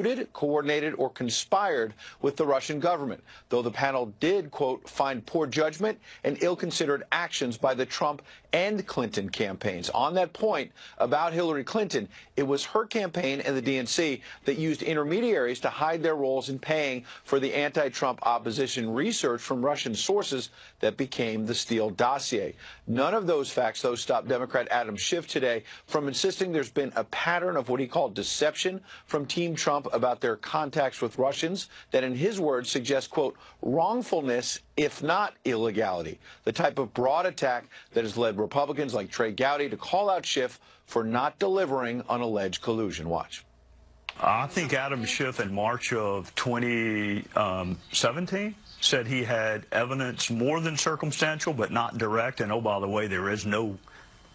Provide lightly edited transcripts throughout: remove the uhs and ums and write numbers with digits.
colluded, coordinated, or conspired with the Russian government, though the panel did, quote, find poor judgment and ill-considered actions by the Trump and Clinton campaigns. On that point about Hillary Clinton, it was her campaign and the DNC that used intermediaries to hide their roles in paying for the anti-Trump opposition research from Russian sources that became the Steele dossier. None of those facts, though, stopped Democrat Adam Schiff today from insisting there's been a pattern of what he called deception from Team Trump about their contacts with Russians that, in his words, suggests, quote, wrongfulness, if not illegality, the type of broad attack that has led Republicans like Trey Gowdy to call out Schiff for not delivering on alleged collusion. Watch. I think Adam Schiff in March of 2017 said he had evidence more than circumstantial but not direct. And, oh, by the way, there is no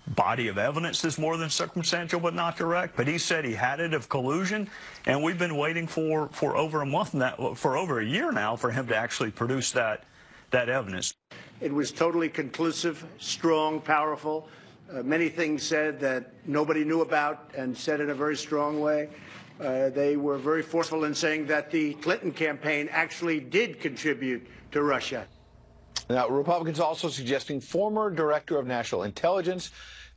body of evidence that's more than circumstantial but not direct. But he said he had it of collusion, and we've been waiting for over a month, for over a year now, for him to actually produce that evidence. It was totally conclusive, strong, powerful. Many things said that nobody knew about and said in a very strong way. They were very forceful in saying that the Clinton campaign actually did contribute to Russia. Now, Republicans also suggesting former Director of National Intelligence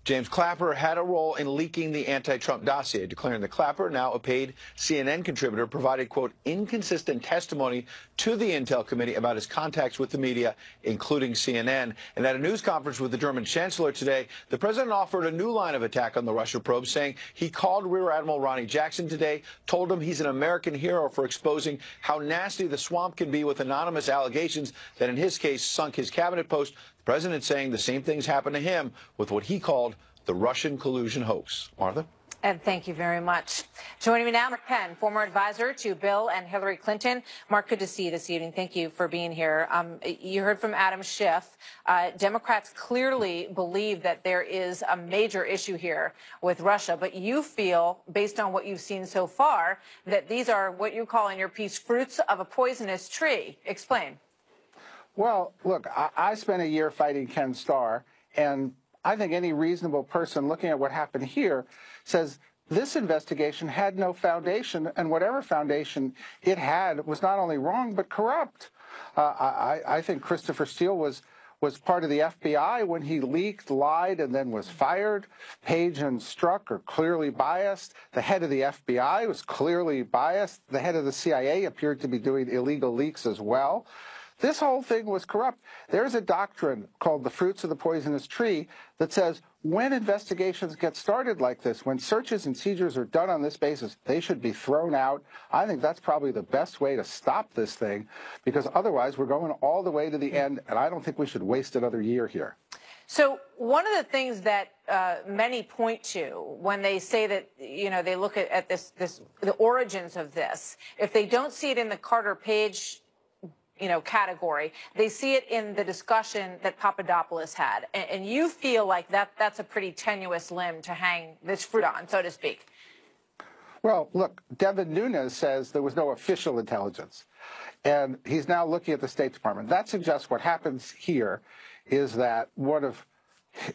James Clapper had a role in leaking the anti-Trump dossier, declaring that Clapper, now a paid CNN contributor, provided, quote, inconsistent testimony to the Intel Committee about his contacts with the media, including CNN. And at a news conference with the German Chancellor today, the president offered a new line of attack on the Russia probe, saying he called Rear Admiral Ronnie Jackson today, told him he's an American hero for exposing how nasty the swamp can be with anonymous allegations that, in his case, sunk his cabinet post. The president saying the same things happened to him with what he called the Russian collusion hoax. Martha? Ed, thank you very much. Joining me now, Mark Penn, former advisor to Bill and Hillary Clinton. Mark, good to see you this evening. Thank you for being here. You heard from Adam Schiff. Democrats clearly believe that there is a major issue here with Russia, but you feel, based on what you've seen so far, that these are what you call in your piece fruits of a poisonous tree. Explain. Well, look, I spent a year fighting Ken Starr, and I think any reasonable person looking at what happened here says this investigation had no foundation, and whatever foundation it had was not only wrong but corrupt. I think Christopher Steele was part of the FBI when he leaked, lied, and then was fired. Page and Strzok are clearly biased. The head of the FBI was clearly biased. The head of the CIA appeared to be doing illegal leaks as well. This whole thing was corrupt. There's a doctrine called the fruits of the poisonous tree that says when investigations get started like this, when searches and seizures are done on this basis, they should be thrown out. I think that's probably the best way to stop this thing, because otherwise we're going all the way to the end, and I don't think we should waste another year here. So one of the things that many point to when they say that, you know, they look at the origins of this, if they don't see it in the Carter Page category, they see it in the discussion that Papadopoulos had. And you feel like that's a pretty tenuous limb to hang this fruit on, so to speak. Well, look, Devin Nunes says there was no official intelligence, and he's now looking at the State Department. That suggests what happens here is that one of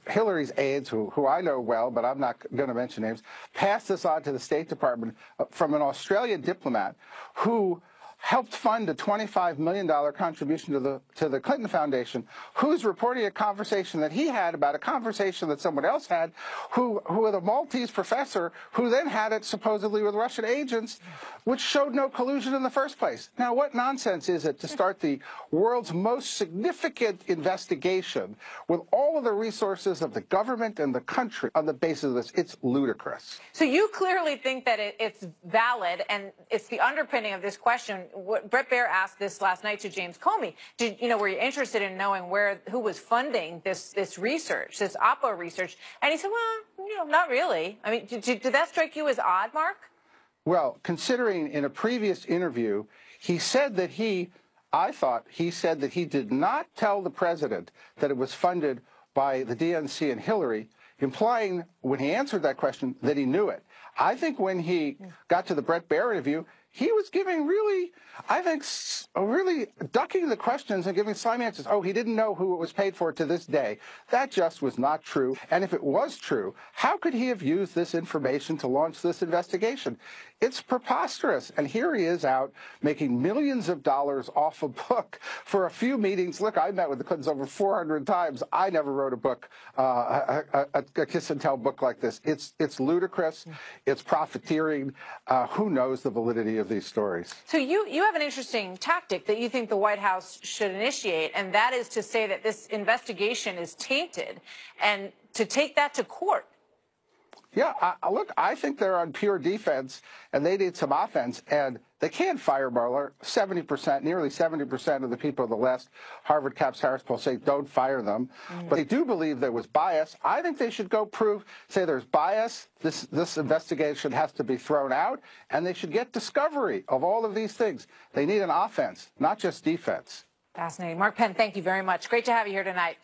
Hillary's aides, who I know well, but I'm not going to mention names, passed this on to the State Department from an Australian diplomat who helped fund a $25 million contribution to the Clinton Foundation, who's reporting a conversation that he had about a conversation that someone else had, who with a Maltese professor, who then had it supposedly with Russian agents, which showed no collusion in the first place. Now, what nonsense is it to start the world's most significant investigation with all of the resources of the government and the country on the basis of this? It's ludicrous. So you clearly think that it's valid, and it's the underpinning of this question. What Bret Baier asked this last night to James Comey. Were you interested in knowing who was funding this research, this Oppo research? And he said, well, not really. I mean, did that strike you as odd, Mark? Well, considering in a previous interview, he said that I thought he said that he did not tell the president that it was funded by the DNC and Hillary, implying when he answered that question that he knew it. I think when he got to the Bret Baier interview, he was giving really, I think, really ducking the questions and giving slimy answers. Oh, he didn't know who it was paid for to this day. That just was not true. And if it was true, how could he have used this information to launch this investigation? It's preposterous. And here he is out making millions of dollars off a book for a few meetings. Look, I met with the Clintons over 400 times. I never wrote a book, a kiss and tell book like this. It's ludicrous. It's profiteering. Who knows the validity of these stories? So you have an interesting tactic that you think the White House should initiate, and that is to say that this investigation is tainted and to take that to court. Yeah, look, I think they're on pure defense, and they need some offense, and they can't fire Mueller. 70%, nearly 70% of the people in the last Harvard Capps Harris poll say don't fire them. But they do believe there was bias. I think they should go say there's bias. This investigation has to be thrown out, and they should get discovery of all of these things. They need an offense, not just defense. Fascinating. Mark Penn, thank you very much. Great to have you here tonight.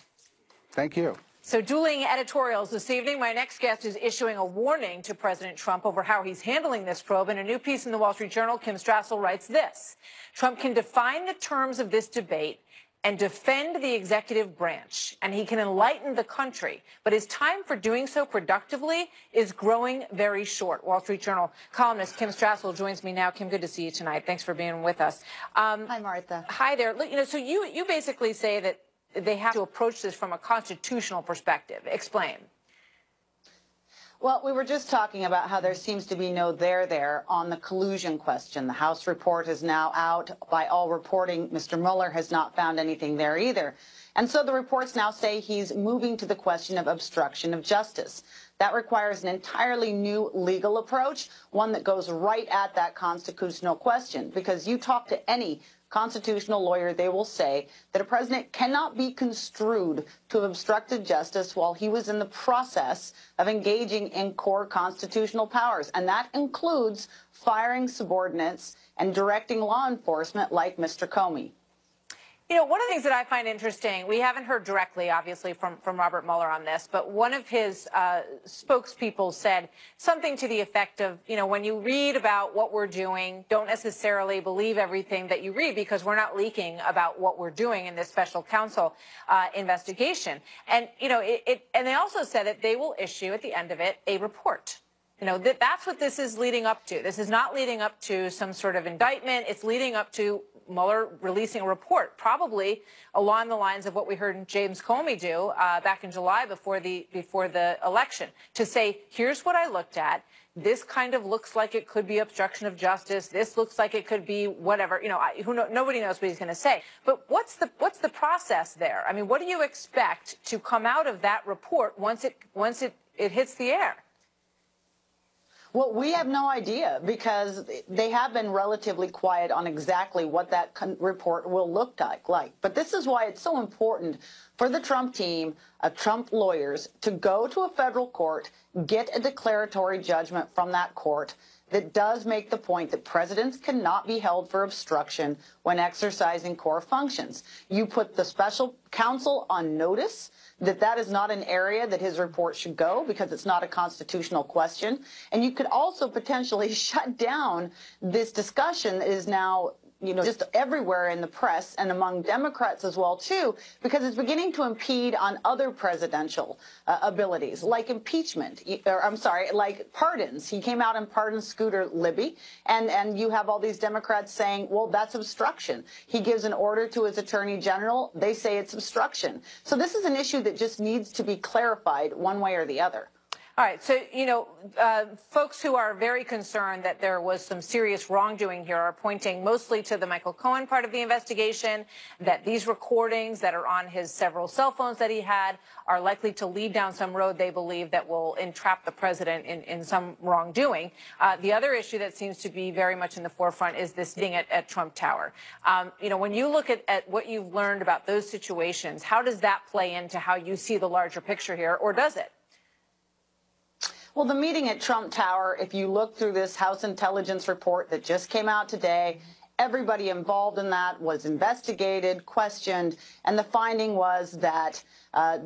Thank you. So dueling editorials this evening. My next guest is issuing a warning to President Trump over how he's handling this probe. In a new piece in the Wall Street Journal, Kim Strassel writes this: Trump can define the terms of this debate and defend the executive branch, and he can enlighten the country. But his time for doing so productively is growing very short. Wall Street Journal columnist Kim Strassel joins me now. Kim, good to see you tonight. Thanks for being with us. Hi, Martha. Hi there. So you basically say that they have to approach this from a constitutional perspective. Explain. Well, we were just talking about how there seems to be no there on the collusion question. The House report is now out. By all reporting, Mr. Mueller has not found anything there either. And so the reports now say he's moving to the question of obstruction of justice. That requires an entirely new legal approach, one that goes right at that constitutional question, because you talk to any constitutional lawyer, they will say that a president cannot be construed to have obstructed justice while he was in the process of engaging in core constitutional powers. And that includes firing subordinates and directing law enforcement like Mr. Comey. You know, one of the things that I find interesting, we haven't heard directly, obviously, from Robert Mueller on this, but one of his spokespeople said something to the effect of, you know, when you read about what we're doing, don't necessarily believe everything that you read, because we're not leaking about what we're doing in this special counsel investigation. And, you know, and they also said that they will issue at the end of it a report. You know, that's what this is leading up to. This is not leading up to some sort of indictment. It's leading up to Mueller releasing a report, probably along the lines of what we heard James Comey do back in July before the election, to say, here's what I looked at. This kind of looks like it could be obstruction of justice. This looks like it could be whatever. You know, nobody knows what he's going to say. But what's the process there? I mean, what do you expect to come out of that report once it hits the air? Well, we have no idea, because they have been relatively quiet on exactly what that report will look like. But this is why it's so important for the Trump team of Trump lawyers to go to a federal court, get a declaratory judgment from that court that does make the point that presidents cannot be held for obstruction when exercising core functions. You put the special counsel on notice that is not an area that his report should go, because it's not a constitutional question. And you could also potentially shut down this discussion that is now, you know, just everywhere in the press and among Democrats as well, too, because it's beginning to impede on other presidential abilities, like impeachment, like pardons. He came out and pardoned Scooter Libby, and you have all these Democrats saying, well, that's obstruction. He gives an order to his attorney general. They say it's obstruction. So this is an issue that just needs to be clarified one way or the other. All right. So, you know, folks who are very concerned that there was some serious wrongdoing here are pointing mostly to the Michael Cohen part of the investigation, that these recordings that are on his several cell phones that he had are likely to lead down some road, they believe, that will entrap the president in some wrongdoing. The other issue that seems to be very much in the forefront is this thing at Trump Tower. You know, when you look at what you've learned about those situations, how does that play into how you see the larger picture here, or does it? Well, the meeting at Trump Tower, if you look through this House intelligence report that just came out today, everybody involved in that was investigated, questioned, and the finding was that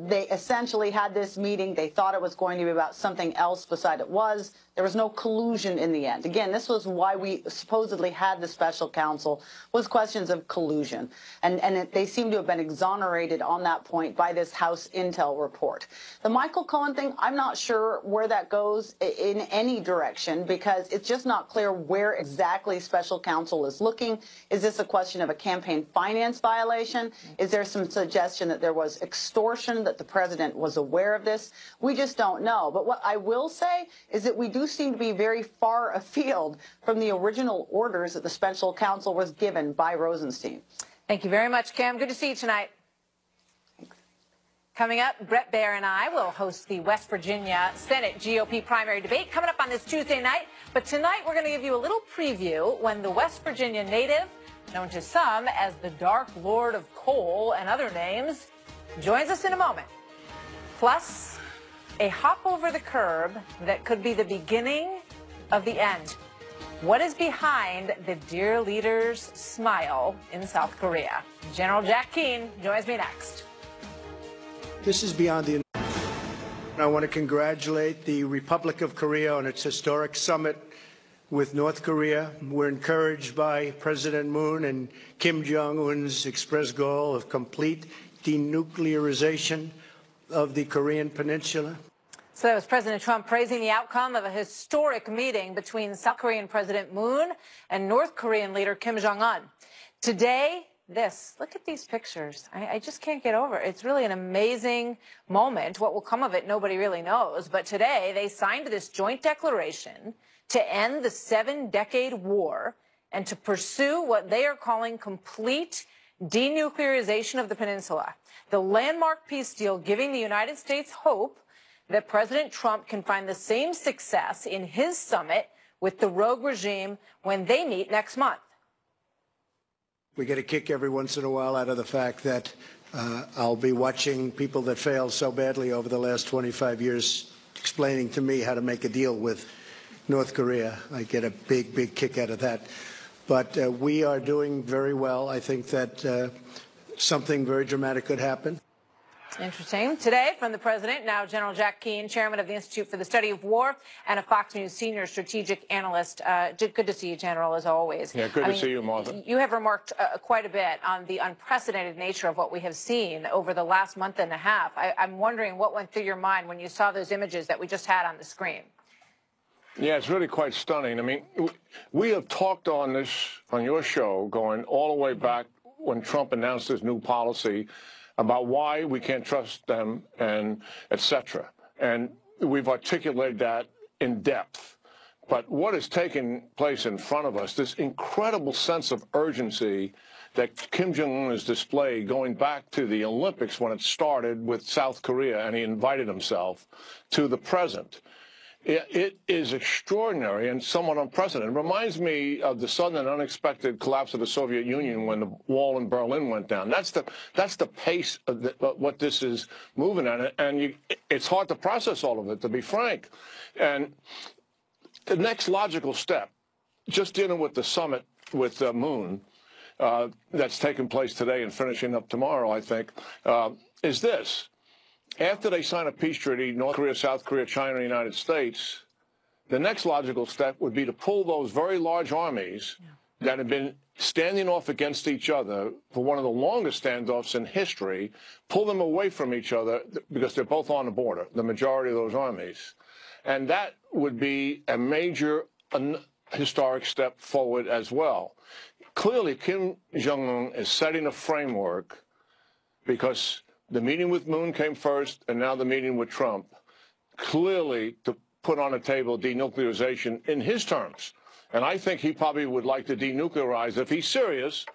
They essentially had this meeting. They thought it was going to be about something else beside it was. There was no collusion in the end. Again, this was why we supposedly had the special counsel, was questions of collusion. They seem to have been exonerated on that point by this House Intel report. The Michael Cohen thing, I'm not sure where that goes in any direction, because it's just not clear where exactly special counsel is looking. Is this a question of a campaign finance violation? Is there some suggestion that there was extortion, that the president was aware of this? We just don't know. But what I will say is that we do seem to be very far afield from the original orders that the special counsel was given by Rosenstein. Thank you very much, Kim. Good to see you tonight. Thanks. Coming up, Brett Baer and I will host the West Virginia Senate GOP primary debate coming up on this Tuesday night. But tonight, we're going to give you a little preview when the West Virginia native, known to some as the Dark Lord of Coal and other names, joins us in a moment. Plus, a hop over the curb that could be the beginning of the end. What is behind the dear leader's smile in South Korea? General Jack Keane joins me next. This is beyond the... I want to congratulate the Republic of Korea on its historic summit with North Korea. We're encouraged by President Moon and Kim Jong-un's expressed goal of complete denuclearization of the Korean Peninsula. So that was President Trump praising the outcome of a historic meeting between South Korean President Moon and North Korean leader Kim Jong-un. Today, look at these pictures. I just can't get over it. It's really an amazing moment. What will come of it, nobody really knows. But today, they signed this joint declaration to end the 7-decade war and to pursue what they are calling complete denuclearization of the peninsula. The landmark peace deal giving the United States hope that President Trump can find the same success in his summit with the rogue regime when they meet next month. We get a kick every once in a while out of the fact that I'll be watching people that failed so badly over the last 25 years explaining to me how to make a deal with North Korea. I get a big, big kick out of that. But we are doing very well. I think that something very dramatic could happen. Interesting. Today, from the president, now General Jack Keane, chairman of the Institute for the Study of War and a Fox News senior strategic analyst. Good to see you, General, as always. Yeah, good to see you, Martha. You have remarked quite a bit on the unprecedented nature of what we have seen over the last month and a half. I'm wondering what went through your mind when you saw those images that we just had on the screen. Yeah, it's really quite stunning. I mean, we have talked on your show going all the way back when Trump announced his new policy about why we can't trust them and et cetera. And we've articulated that in depth. But what is taking place in front of us, this incredible sense of urgency that Kim Jong-un has displayed going back to the Olympics when it started with South Korea and he invited himself to the present. It is extraordinary and somewhat unprecedented. It reminds me of the sudden and unexpected collapse of the Soviet Union when the wall in Berlin went down. That's the pace of what this is moving at, and it's hard to process all of it, to be frank. And the next logical step, just dealing with the summit with Moon that's taking place today and finishing up tomorrow, I think, is this. After they sign a peace treaty, North Korea, South Korea, China, and the United States, the next logical step would be to pull those very large armies that have been standing off against each other for one of the longest standoffs in history, pull them away from each other because they're both on the border, the majority of those armies. And that would be a major historic step forward as well. Clearly, Kim Jong-un is setting a framework because the meeting with Moon came first, and now the meeting with Trump, clearly to put on the table denuclearization in his terms. And I think he probably would like to denuclearize if he's serious,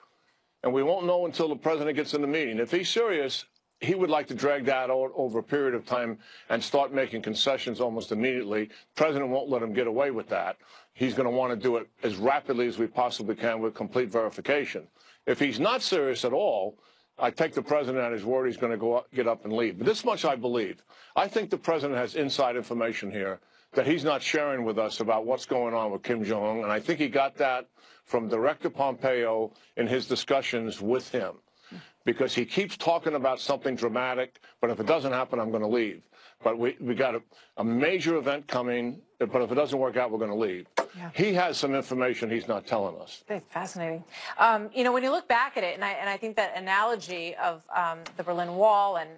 and we won't know until the president gets in the meeting. If he's serious, he would like to drag that out over a period of time and start making concessions almost immediately. The president won't let him get away with that. He's going to want to do it as rapidly as we possibly can with complete verification. If he's not serious at all, I take the president at his word he's going to get up and leave. But this much I believe. I think the president has inside information here that he's not sharing with us about what's going on with Kim Jong-un, and I think he got that from Director Pompeo in his discussions with him. because he keeps talking about something dramatic, but if it doesn't happen, I'm going to leave. But we got a major event coming, but if it doesn't work out, we're going to leave. Yeah. He has some information he's not telling us. That's fascinating. You know, when you look back at it, and I think that analogy of the Berlin Wall and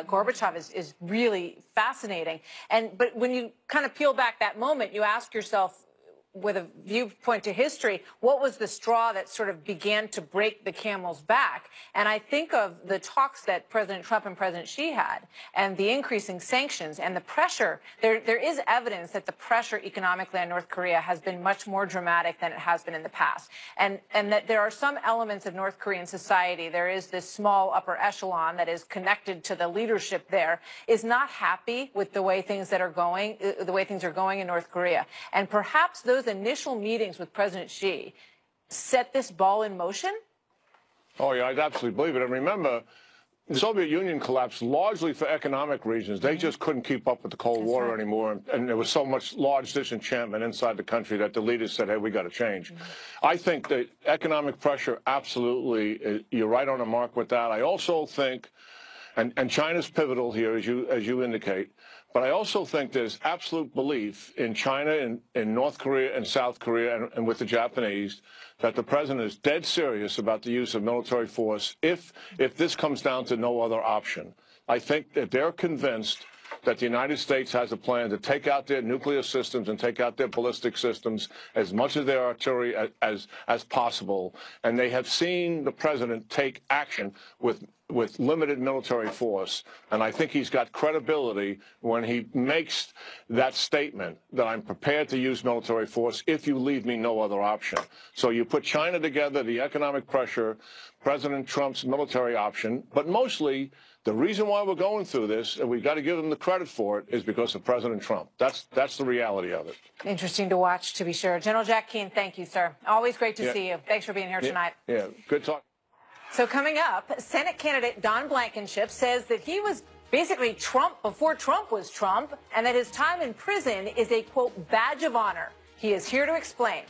Gorbachev is really fascinating. But when you kind of peel back that moment, you ask yourself, with a viewpoint to history, what was the straw that sort of began to break the camel's back? And I think of the talks that President Trump and President Xi had, and the increasing sanctions and the pressure. There is evidence that the pressure economically on North Korea has been much more dramatic than it has been in the past. And that there are some elements of North Korean society, there is this small upper echelon that is connected to the leadership there, is not happy with the way things are going in North Korea. And perhaps those initial meetings with President Xi set this ball in motion? Oh, yeah, I'd absolutely believe it. And remember, the Soviet Union collapsed largely for economic reasons. They just couldn't keep up with the Cold War anymore. And there was so much large disenchantment inside the country that the leaders said, hey, we got to change. I think that economic pressure, absolutely, you're right on the mark with that. I also think, and China's pivotal here, as you indicate, but I also think there's absolute belief in China, in North Korea and South Korea and with the Japanese that the president is dead serious about the use of military force if this comes down to no other option. I think that they're convinced that the United States has a plan to take out their nuclear systems and take out their ballistic systems, as much of their artillery as possible. And they have seen the president take action with limited military force. And I think he's got credibility when he makes that statement that I'm prepared to use military force if you leave me no other option. So you put China together, the economic pressure, President Trump's military option, but mostly the reason why we're going through this, and we've got to give them the credit for it, is because of President Trump. That's the reality of it. Interesting to watch, to be sure. General Jack Keane, thank you, sir. Always great to see you. Thanks for being here tonight. Yeah, good talk. So coming up, Senate candidate Don Blankenship says that he was basically Trump before Trump was Trump, and that his time in prison is a, quote, badge of honor. He is here to explain.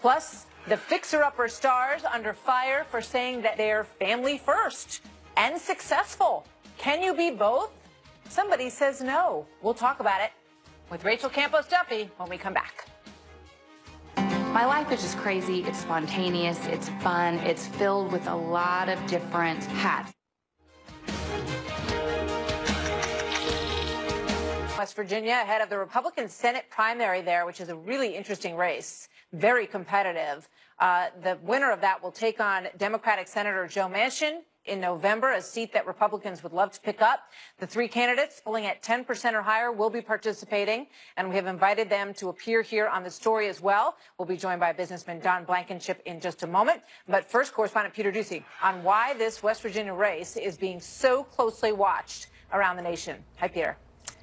Plus, the fixer-upper stars under fire for saying that they are family first and successful. Can you be both? Somebody says no. We'll talk about it with Rachel Campos Duffy when we come back. My life is just crazy. It's spontaneous. It's fun. It's filled with a lot of different hats. West Virginia, ahead of the Republican Senate primary there, which is a really interesting race, very competitive. The winner of that will take on Democratic Senator Joe Manchin in November, a seat that Republicans would love to pick up. The three candidates, polling at 10% or higher, will be participating, and we have invited them to appear here on The Story as well. We'll be joined by businessman Don Blankenship in just a moment. But first, correspondent Peter Ducey on why this West Virginia race is being so closely watched around the nation. Hi, Peter.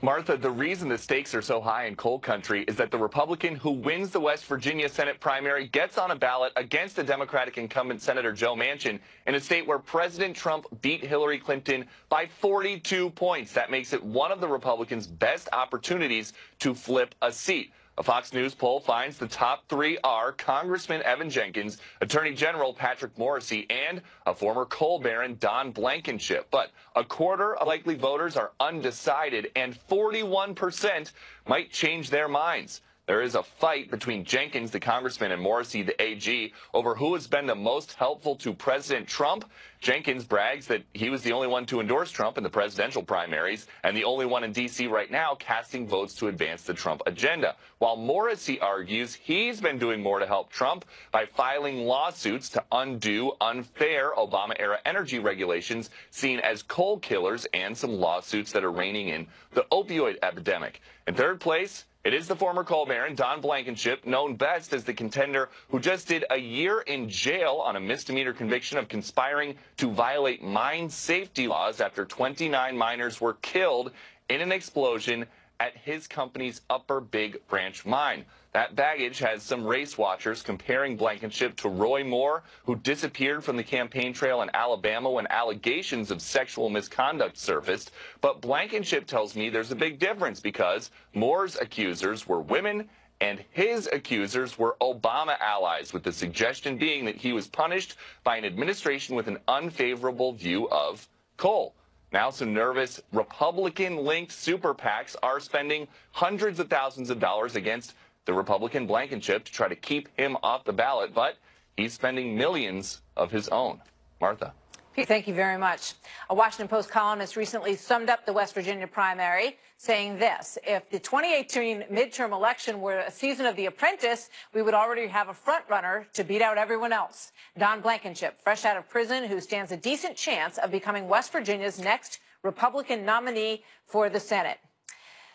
Martha, the reason the stakes are so high in coal country is that the Republican who wins the West Virginia Senate primary gets on a ballot against the Democratic incumbent Senator Joe Manchin in a state where President Trump beat Hillary Clinton by 42 points. That makes it one of the Republicans' best opportunities to flip a seat. A Fox News poll finds the top three are Congressman Evan Jenkins, Attorney General Patrick Morrisey, and a former coal baron, Don Blankenship. But a quarter of likely voters are undecided, and 41% might change their minds. There is a fight between Jenkins, the congressman, and Morrisey, the AG, over who has been the most helpful to President Trump. Jenkins brags that he was the only one to endorse Trump in the presidential primaries and the only one in D.C. right now casting votes to advance the Trump agenda, while Morrisey argues he's been doing more to help Trump by filing lawsuits to undo unfair Obama-era energy regulations seen as coal killers and some lawsuits that are reining in the opioid epidemic. In third place, it is the former coal baron, Don Blankenship, known best as the contender who just did a year in jail on a misdemeanor conviction of conspiring to violate mine safety laws after 29 miners were killed in an explosion at his company's Upper Big Branch mine. That baggage has some race watchers comparing Blankenship to Roy Moore, who disappeared from the campaign trail in Alabama when allegations of sexual misconduct surfaced. But Blankenship tells me there's a big difference because Moore's accusers were women and his accusers were Obama allies, with the suggestion being that he was punished by an administration with an unfavorable view of coal. Now some nervous Republican-linked super PACs are spending hundreds of thousands of dollars against the Republican Blankenship to try to keep him off the ballot, but he's spending millions of his own. Martha. Thank you very much. A Washington Post columnist recently summed up the West Virginia primary, saying this: if the 2018 midterm election were a season of The Apprentice, we would already have a front runner to beat out everyone else. Don Blankenship, fresh out of prison, who stands a decent chance of becoming West Virginia's next Republican nominee for the Senate.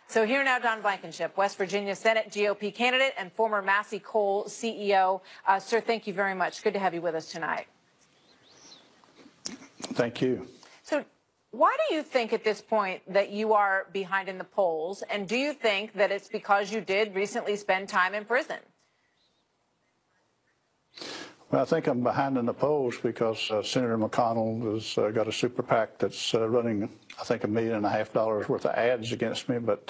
So here now, Don Blankenship, West Virginia Senate GOP candidate and former Massey Coal CEO. Sir, thank you very much. Good to have you with us tonight. Thank you. So why do you think at this point that you are behind in the polls? And do you think that it's because you did recently spend time in prison? Well, I think I'm behind in the polls because Senator McConnell has got a super PAC that's running, I think, $1.5 million worth of ads against me. But,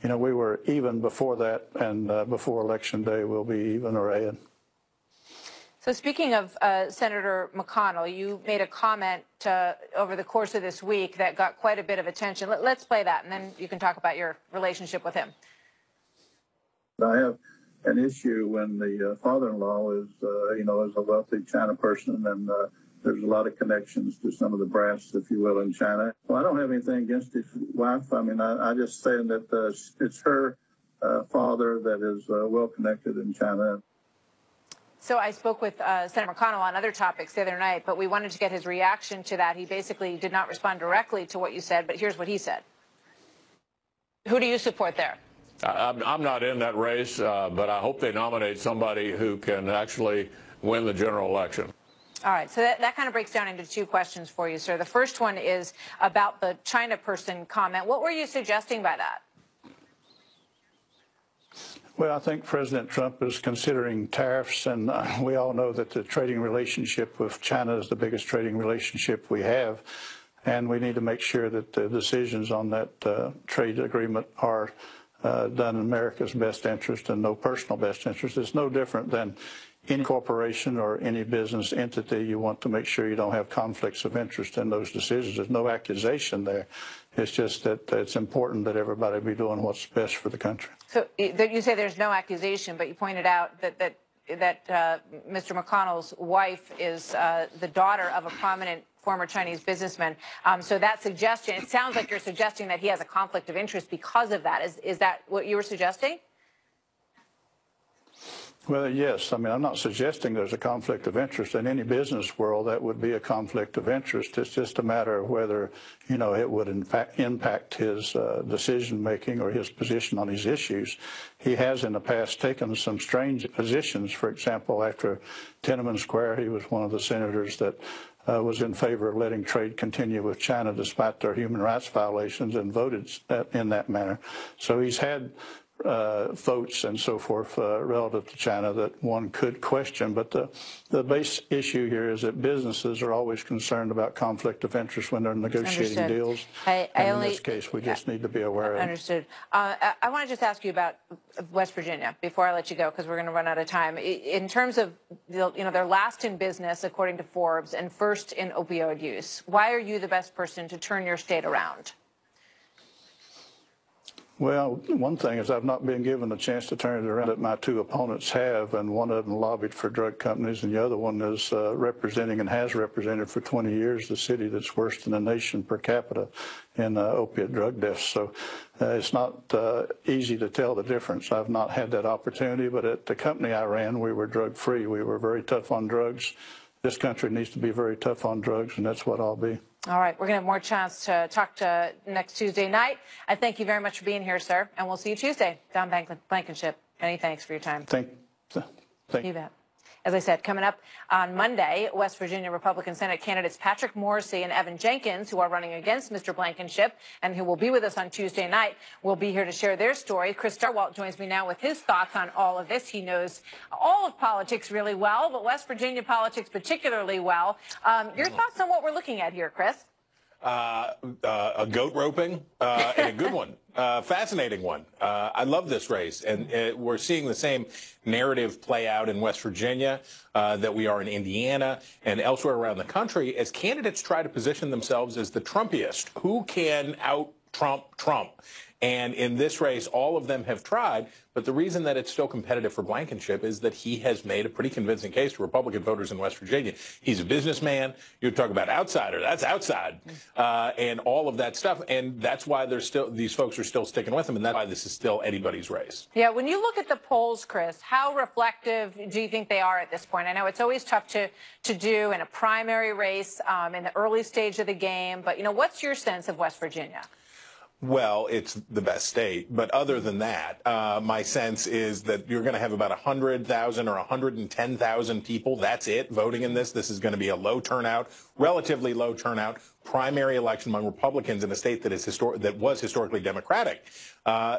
you know, we were even before that, and before Election Day, we'll be even or ahead. So speaking of Senator McConnell, you made a comment over the course of this week that got quite a bit of attention. Let's play that, and then you can talk about your relationship with him. I have an issue when the father-in-law is, you know, is a wealthy China person, and there's a lot of connections to some of the brass, if you will, in China. Well, I don't have anything against his wife. I mean, I just saying that it's her father that is well connected in China. So I spoke with Senator McConnell on other topics the other night, but we wanted to get his reaction to that. He basically did not respond directly to what you said, but here's what he said. Who do you support there? I'm not in that race, but I hope they nominate somebody who can actually win the general election. All right, so that kind of breaks down into two questions for you, sir. The first one is about the China person comment. What were you suggesting by that? Well, I think President Trump is considering tariffs, and we all know that the trading relationship with China is the biggest trading relationship we have, and we need to make sure that the decisions on that trade agreement are done in America's best interest and no personal best interest. It's no different than any corporation or any business entity. You want to make sure you don't have conflicts of interest in those decisions. There's no accusation there. It's just that it's important that everybody be doing what's best for the country. So you say there's no accusation, but you pointed out that Mr. McConnell's wife is the daughter of a prominent former Chinese businessman. So that suggestion, it sounds like you're suggesting that he has a conflict of interest because of that. Is that what you were suggesting? Well, yes. I mean, I'm not suggesting there's a conflict of interest. In any business world, that would be a conflict of interest. It's just a matter of whether, you know, it would in fact impact his decision-making or his position on these issues. He has in the past taken some strange positions. For example, after Tiananmen Square, he was one of the senators that was in favor of letting trade continue with China despite their human rights violations and voted in that manner. So he's had votes and so forth relative to China that one could question. But the base issue here is that businesses are always concerned about conflict of interest when they're negotiating Understood. deals. In this case, we just need to be aware of it. Understood. I want to just ask you about West Virginia before I let you go, because we're going to run out of time. In terms of, they're last in business, according to Forbes, and first in opioid use. Why are you the best person to turn your state around? Well, one thing is I've not been given a chance to turn it around that my two opponents have, and one of them lobbied for drug companies, and the other one is representing and has represented for 20 years the city that's worst in the nation per capita in opiate drug deaths. So it's not easy to tell the difference. I've not had that opportunity, but at the company I ran, we were drug-free. We were very tough on drugs. This country needs to be very tough on drugs, and that's what I'll be. All right. We're going to have more chance to talk to next Tuesday night. I thank you very much for being here, sir, and we'll see you Tuesday. Don Blankenship, many thanks for your time. Thank you. Bet. As I said, coming up on Monday, West Virginia Republican Senate candidates Patrick Morrissey and Evan Jenkins, who are running against Mr. Blankenship and who will be with us on Tuesday night, will be here to share their story. Chris Starwalt joins me now with his thoughts on all of this. He knows all of politics really well, but West Virginia politics particularly well. Your thoughts on what we're looking at here, Chris? a goat roping, and a good one, fascinating one. I love this race, and we're seeing the same narrative play out in West Virginia that we are in Indiana and elsewhere around the country as candidates try to position themselves as the Trumpiest. Who can out-Trump Trump? And in this race, all of them have tried. But the reason that it's still competitive for Blankenship is that he has made a pretty convincing case to Republican voters in West Virginia. He's a businessman. You talk about outsider. That's outside. And all of that stuff. And that's why these folks are still sticking with him. And that's why this is still anybody's race. Yeah, when you look at the polls, Chris, how reflective do you think they are at this point? I know it's always tough to do in a primary race in the early stage of the game. But, what's your sense of West Virginia? Well, it's the best state. But other than that, my sense is that you're going to have about 100,000 or 110,000 people. That's it voting in this. This is going to be a low turnout, relatively low turnout primary election among Republicans in a state that was historically Democratic.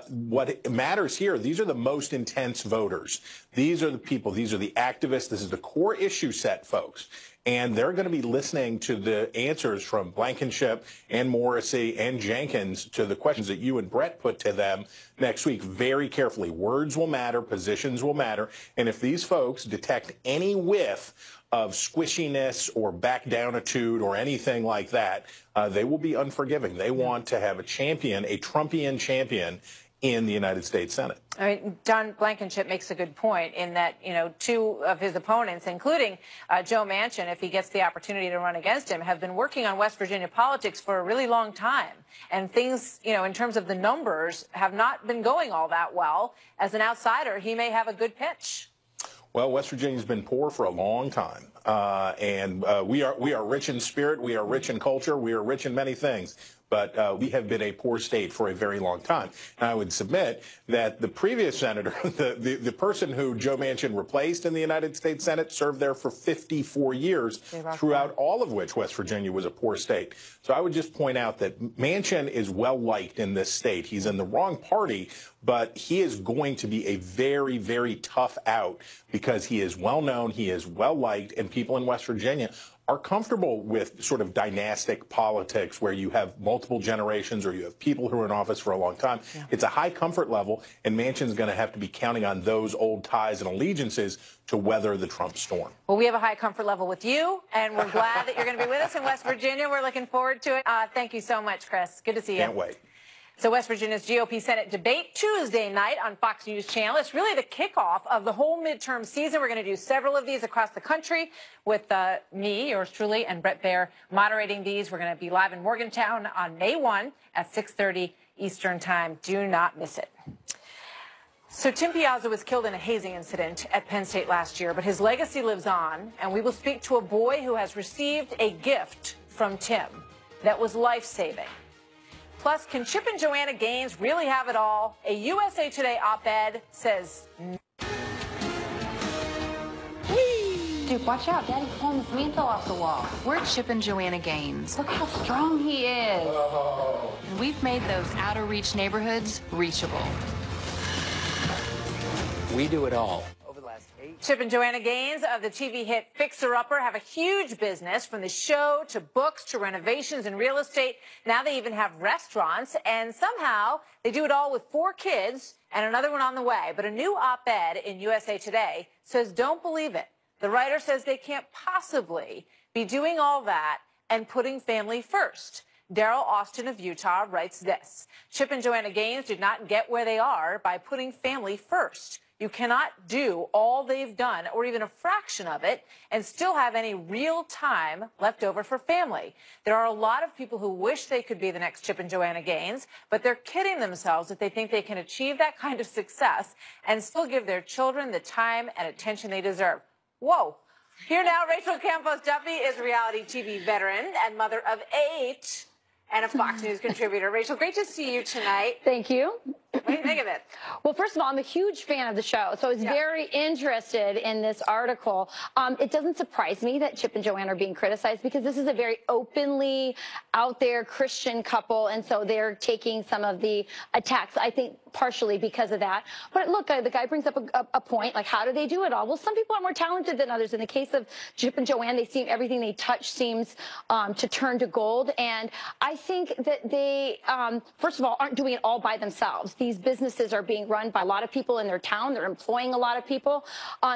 What matters here, these are the most intense voters. These are the people. These are the activists. This is the core issue set, folks. And they're going to be listening to the answers from Blankenship and Morrissey and Jenkins to the questions that you and Brett put to them next week very carefully. Words will matter. Positions will matter. And if these folks detect any whiff of squishiness or back-downitude or anything like that, they will be unforgiving. They want to have a champion, a Trumpian champion, in the United States Senate. I mean, Don Blankenship makes a good point in that, two of his opponents, including Joe Manchin, if he gets the opportunity to run against him, have been working on West Virginia politics for a really long time. And things, in terms of the numbers, have not been going all that well. As an outsider, he may have a good pitch. Well, West Virginia's been poor for a long time, and we are rich in spirit, we are rich in culture, we are rich in many things. But we have been a poor state for a very long time. And I would submit that the previous senator, the person who Joe Manchin replaced in the United States Senate, served there for 54 years, throughout all of which West Virginia was a poor state. So I would just point out that Manchin is well-liked in this state. He's in the wrong party, but he is going to be a very, very tough out because he is well-known, he is well-liked, and people in West Virginia are comfortable with sort of dynastic politics where you have multiple generations or you have people who are in office for a long time. Yeah. It's a high comfort level, and Manchin's going to have to be counting on those old ties and allegiances to weather the Trump storm. Well, we have a high comfort level with you, and we're glad that you're going to be with us in West Virginia. We're looking forward to it. Thank you so much, Chris. Good to see you. Can't wait. So West Virginia's GOP Senate debate Tuesday night on Fox News Channel. It's really the kickoff of the whole midterm season. We're going to do several of these across the country with me, yours truly, and Brett Baer moderating these. We're going to be live in Morgantown on May 1 at 6:30 Eastern Time. Do not miss it. So Tim Piazza was killed in a hazing incident at Penn State last year, but his legacy lives on, and we will speak to a boy who has received a gift from Tim that was life-saving. Plus, can Chip and Joanna Gaines really have it all? A USA Today op-ed says no. Dude, watch out. Daddy's pulling this mantle off the wall. We're Chip and Joanna Gaines. Look how strong he is. Oh. And we've made those out-of-reach neighborhoods reachable. We do it all. Chip and Joanna Gaines of the TV hit Fixer Upper have a huge business, from the show to books to renovations and real estate. Now they even have restaurants, and somehow they do it all with 4 kids and another one on the way. But a new op-ed in USA Today says don't believe it. The writer says they can't possibly be doing all that and putting family first. Daryl Austin of Utah writes this: Chip and Joanna Gaines did not get where they are by putting family first. You cannot do all they've done, or even a fraction of it, and still have any real time left over for family. There are a lot of people who wish they could be the next Chip and Joanna Gaines, but they're kidding themselves if they think they can achieve that kind of success and still give their children the time and attention they deserve. Whoa. Here now, Rachel Campos Duffy is a reality TV veteran and mother of 8 and a Fox News contributor. Rachel, great to see you tonight. Thank you. What do you think of it? Well, first of all, I'm a huge fan of the show, so I was very interested in this article. It doesn't surprise me that Chip and Joanne are being criticized because this is a very openly out there Christian couple, and so they're taking some of the attacks, I think, partially because of that. But look, the guy brings up a point, like, how do they do it all? Well, some people are more talented than others. In the case of Chip and Joanne, everything they touch seems to turn to gold. And I think that they, first of all, aren't doing it all by themselves. These businesses are being run by a lot of people in their town. They're employing a lot of people.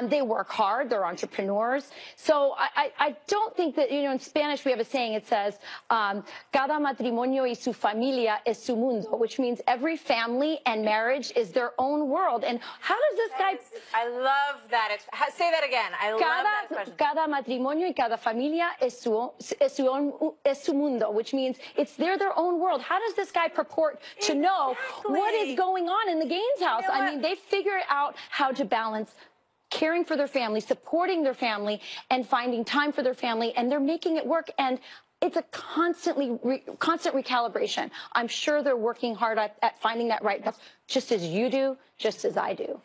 They work hard. They're entrepreneurs. So I don't think that, in Spanish we have a saying, it says, cada matrimonio y su familia es su mundo, which means every family and marriage is their own world. And how does this guy... I love that. Say that again. I love that expression. Cada matrimonio y cada familia es su mundo, which means it's their own world. How does this guy purport to know what is going on in the Gaines house? I mean, they figure out how to balance caring for their family, supporting their family, and finding time for their family, and they're making it work. And it's a constant recalibration. I'm sure they're working hard at finding that right balance, just as you do, just as I do.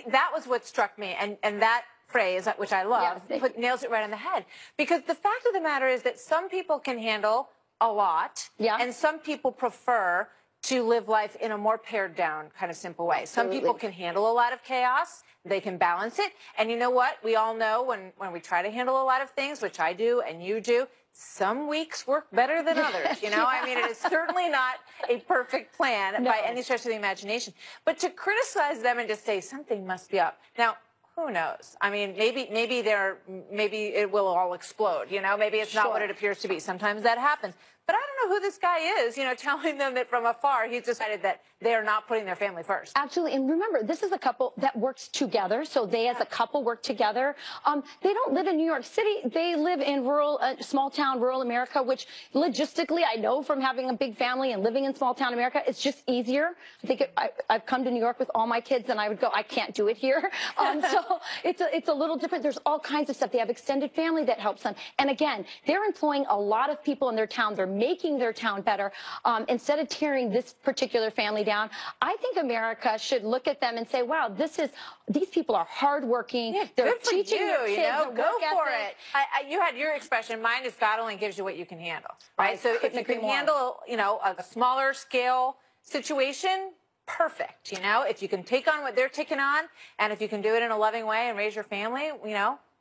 That was what struck me, and that phrase, which I love, nails it right on the head. Because the fact of the matter is that some people can handle a lot, and some people prefer to live life in a more pared down, kind of simple way. Some people can handle a lot of chaos. They can balance it. And you know what? We all know when we try to handle a lot of things, which I do and you do, some weeks work better than others. I mean, it is certainly not a perfect plan by any stretch of the imagination. But to criticize them and to say something must be up. Now, who knows? I mean, maybe it will all explode. Maybe it's not what it appears to be. Sometimes that happens. But I don't know who this guy is, telling them that from afar he's decided that they are not putting their family first. Absolutely. And remember, this is a couple that works together. So they as a couple work together. They don't live in New York City. They live in small town, rural America, which logistically, I know from having a big family and living in small town America, it's just easier. I think I've come to New York with all my kids and I would go, I can't do it here. So it's a little different. There's all kinds of stuff. They have extended family that helps them. And again, they're employing a lot of people in their town. They're making their town better. Instead of tearing this particular family down, I think America should look at them and say, wow, these people are hardworking. Yeah, they're good for teaching their kids go for it. You had your expression. Mine is God only gives you what you can handle, right? So if you can handle, a smaller scale situation, perfect. If you can take on what they're taking on, and if you can do it in a loving way and raise your family,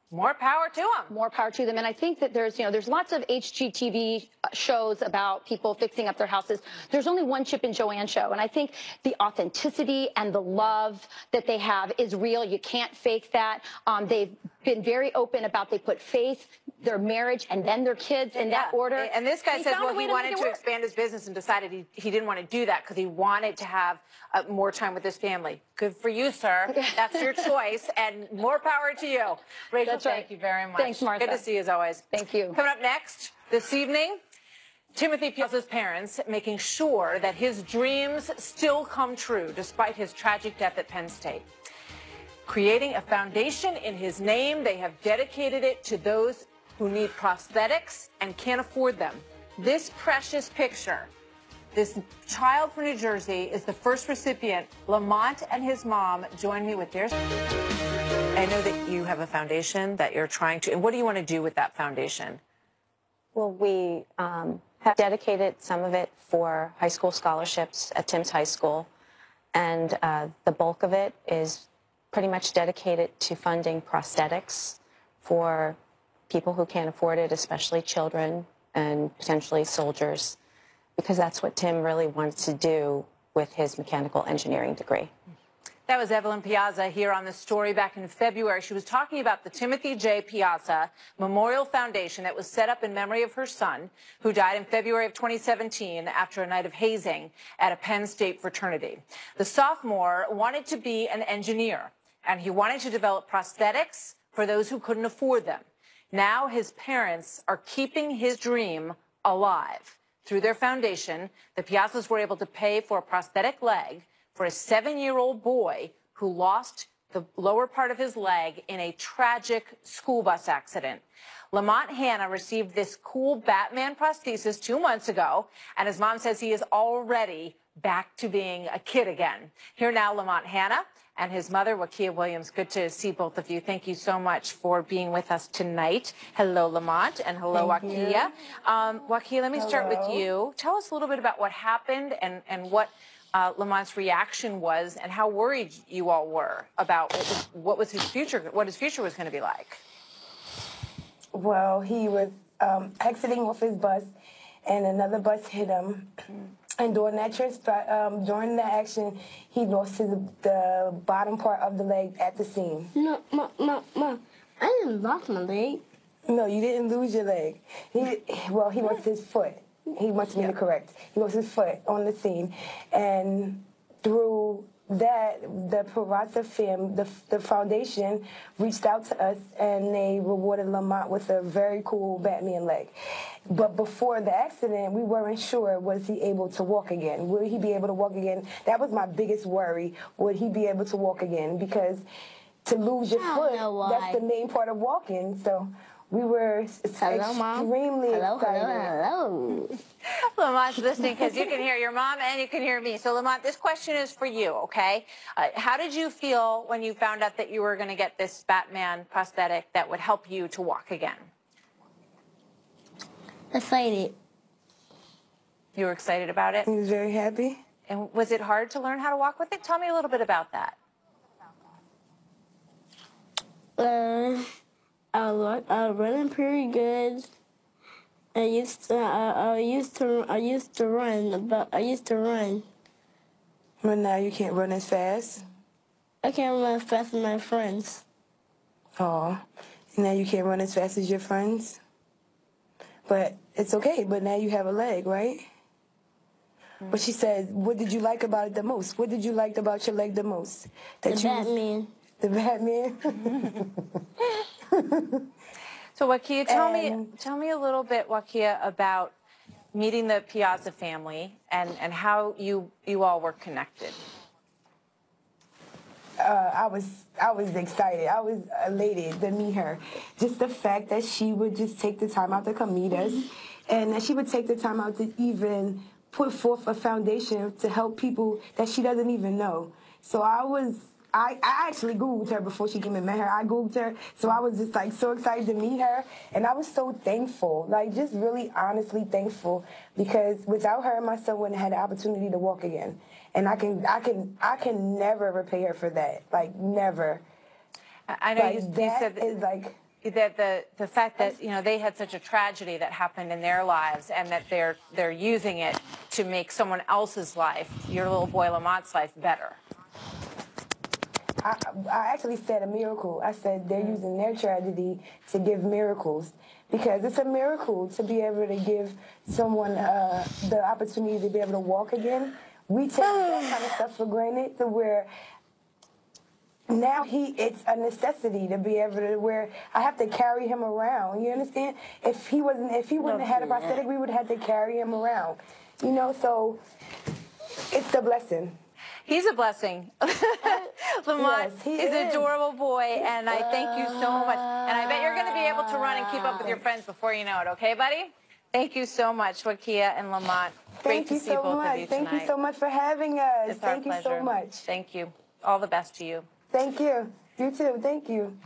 more power to them. More power to them. And I think that there's lots of HGTV shows about people fixing up their houses. There's only one Chip and Joanne show. And I think the authenticity and the love that they have is real. You can't fake that. They've been very open about they put faith, their marriage, and then their kids in that order. And this guy says, well, he wanted to expand his business and decided he didn't want to do that because he wanted to have more time with his family. Good for you, sir. That's your choice, and more power to you. Rachel, thank you very much. Thanks, Martha. Good to see you as always. Thank you. Coming up next this evening, Timothy Piazza's parents making sure that his dreams still come true despite his tragic death at Penn State. Creating a foundation in his name, they have dedicated it to those who need prosthetics and can't afford them. This precious picture, this child from New Jersey, is the first recipient. Lamont and his mom join me with theirs. I know that you have a foundation that you're trying to, and what do you want to do with that foundation? Well, we have dedicated some of it for high school scholarships at Tim's High School, and the bulk of it is pretty much dedicated to funding prosthetics for people who can't afford it, especially children and potentially soldiers, because that's what Tim really wanted to do with his mechanical engineering degree. That was Evelyn Piazza here on The Story back in February. She was talking about the Timothy J. Piazza Memorial Foundation that was set up in memory of her son, who died in February of 2017 after a night of hazing at a Penn State fraternity. The sophomore wanted to be an engineer, and he wanted to develop prosthetics for those who couldn't afford them. Now his parents are keeping his dream alive. Through their foundation, the Piazzas were able to pay for a prosthetic leg for a 7-year-old boy who lost the lower part of his leg in a tragic school bus accident. Lamont Hanna received this cool Batman prosthesis 2 months ago, and his mom says he is already back to being a kid again. Here now, Lamont Hanna and his mother, Wakia Williams. Good to see both of you. Thank you so much for being with us tonight. Hello, Lamont, and hello, Wakia. Wakia, let me start with you. Tell us a little bit about what happened and what Lamont's reaction was, and how worried you all were about what his future was going to be like. Well, he was exiting off his bus, and another bus hit him. And during the action, he lost the bottom part of the leg at the scene. No, Ma, I didn't lose my leg. No, you didn't lose your leg. He lost his foot. He wants me to correct. He lost his foot on the scene, and through that, the Peraza the foundation reached out to us, and they rewarded Lamont with a very cool Batman leg. But before the accident, we weren't sure, was he able to walk again? Will he be able to walk again? That was my biggest worry. Would he be able to walk again? Because to lose your foot, that's the main part of walking. So we were extremely excited. Hello. Lamont's listening because you can hear your mom and you can hear me. So, Lamont, this question is for you, okay? How did you feel when you found out that you were going to get this Batman prosthetic that would help you to walk again? Excited. You were excited about it? He was very happy. And was it hard to learn how to walk with it? Tell me a little bit about that. I was running pretty good. I used to run. But now you can't run as fast. I can't run as fast as my friends. Oh, now you can't run as fast as your friends. But it's okay. But now you have a leg, right? But she said, what did you like about it the most? What did you like about your leg the most? Batman. The Batman. So, Wakia, tell me a little bit, Wakia, about meeting the Piazza family and how you all were connected. I was excited. I was elated to meet her. Just the fact that she would just take the time out to come meet us, and that she would take the time out to even put forth a foundation to help people that she doesn't even know. So I actually Googled her before she came and met her. I Googled her, so I was just like so excited to meet her, and I was so thankful, like just really honestly thankful, because without her, my son wouldn't have had the opportunity to walk again, and I can never repay her for that, like never. I know like, you said that is like that the fact that they had such a tragedy that happened in their lives, and that they're using it to make someone else's life, your little boy Lamont's life, better. I actually said a miracle. I said they're using their tragedy to give miracles, because it's a miracle to be able to give someone the opportunity to be able to walk again. We take that kind of stuff for granted, to where now it's a necessity to be able to, where I have to carry him around. You understand? If he wouldn't have had a prosthetic, we would have had to carry him around. So it's a blessing. He's a blessing. Lamont is an adorable boy, and I thank you so much. And I bet you're going to be able to run and keep up with your friends before you know it, okay, buddy? Thank you so much, Wakia and Lamont. Great to see both of you tonight. Thank you so much for having us. Thank you so much. Thank you. All the best to you. Thank you. You too. Thank you.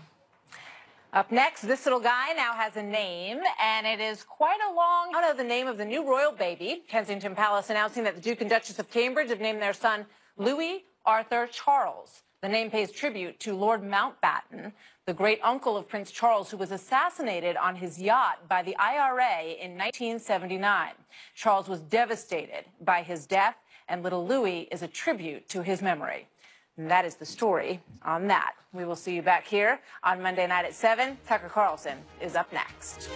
Up next, this little guy now has a name, and it is quite a long. I know the name of the new royal baby. Kensington Palace announcing that the Duke and Duchess of Cambridge have named their son Louis Arthur Charles. The name pays tribute to Lord Mountbatten, the great uncle of Prince Charles, who was assassinated on his yacht by the IRA in 1979. Charles was devastated by his death, and little Louis is a tribute to his memory. And that is the story on that. We will see you back here on Monday night at 7. Tucker Carlson is up next.